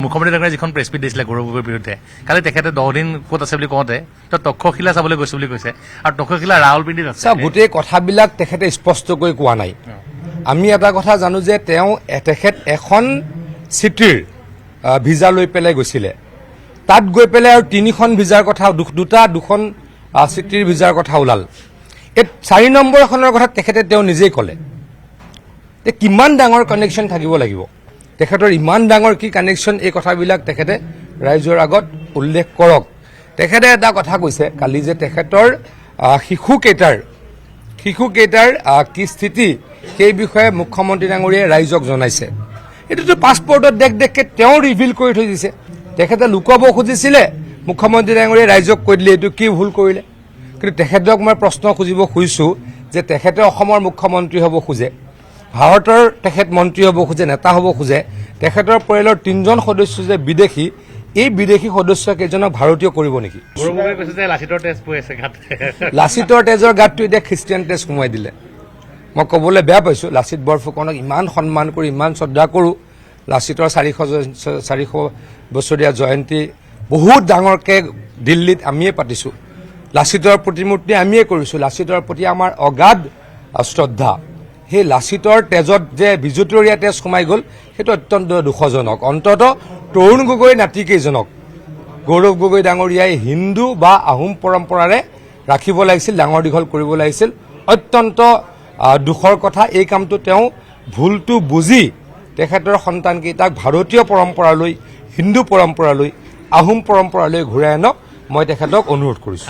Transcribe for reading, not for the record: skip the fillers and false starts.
মুখ্যমন্ত্ৰী ডাঙৰীয়াই যিখন প্ৰেছ মিট দিছিলে গৌৰৱ গগৈৰ বিৰুদ্ধে কালি তেখেতে 10 দিন ক'ত আছে বুলি কওঁতে তক্ষশিলা চাবলৈ গৈছে বুলি কৈছে আৰু তক্ষশিলা ৰাৱলপিণ্ডিত আছে গোটেই কথাবিলাক তেখেতে স্পষ্টকৈ কোৱা নাই আমি এটা কথা জানো যে তেখেত এখন চিটিৰ ভিজা লৈ পেলাই গৈছিলে তাত গৈ পেলাই আৰু 3খন ভিজাৰ কথা দুখন চিটিৰ ভিজাৰ কথা ওলাল এই 4 নম্বৰ এখনৰ কথা তেখেতে নিজেই ক'লে যে কিমান ডাঙৰ কানেকশ্যন থাকিব লাগিব তেখেতৰ ইমান ডাঙৰ কি কানেকশ্যন এই কথাবিলাক তেখেতে ৰাইজৰ আগত উল্লেখ কৰক তেখেতে এটা কথা কৈছে কালি যে তেখেতৰ শিশুকেইটাৰ কি স্থিতি সেই বিষয়ে মুখ্যমন্ত্ৰী ডাঙৰীয়াই ৰাইজক জনাইছে এইটোতো পাছপৰ্টত দেখকে তেওঁ ৰিভিল কৰি থৈ দিছে তেখেতে লুকাব খুজিছিলে মুখ্যমন্ত্ৰী ডাঙৰীয়াই ৰাইজক কৈ দিলে এইটো কি ভুল কৰিলে কিন্তু তেখেতক মই প্ৰশ্ন খুজিব খুজিছোঁ যে তেখেতে অসমৰ মুখ্যমন্ত্ৰী হ'ব খোজে ভাৰতৰ তেখেত মন্ত্ৰী হ'ব খোজে নেতা হ'ব খোজে তেখেতৰ পৰিয়ালৰ 3জন সদস্য যে বিদেশী এই বিদেশী সদস্য কেইজনক ভাৰতীয় কৰিব নেকি লাচিতৰ তেজৰ গাঁতটো এতিয়া খ্ৰীষ্টিয়ান তেজ সোমাই দিলে মই ক'বলৈ বেয়া পাইছোঁ লাচিত বৰফুকনক ইমান সন্মান কৰি ইমান শ্ৰদ্ধা কৰোঁ লাচিতৰ 400 বছৰীয়া জয়ন্তী বহুত ডাঙৰকৈ দিল্লীত আমিয়ে পাতিছোঁ লাচিতৰ প্ৰতিমূৰ্তি আমিয়ে কৰিছোঁ লাচিতৰ প্ৰতি আমাৰ অগাধ শ্ৰদ্ধা সেই লাচিতৰ তেজত যে বিজুতৰীয়া তেজ সোমাই গ'ল সেইটো অত্যন্ত দুখজনক অন্ততঃ তৰুণ গগৈ নাতিকেইজনক গৌৰৱ গগৈ ডাঙৰীয়াই হিন্দু বা আহোম পৰম্পৰাৰে ৰাখিব লাগিছিল ডাঙৰ দীঘল কৰিব লাগিছিল অত্যন্ত দুখৰ কথা এই কামটো তেওঁ ভুলটো বুজি তেখেতৰ সন্তানকেইটাক ভাৰতীয় পৰম্পৰালৈ হিন্দু পৰম্পৰালৈ আহোম পৰম্পৰালৈ ঘূৰাই আনক মই তেখেতক অনুৰোধ কৰিছোঁ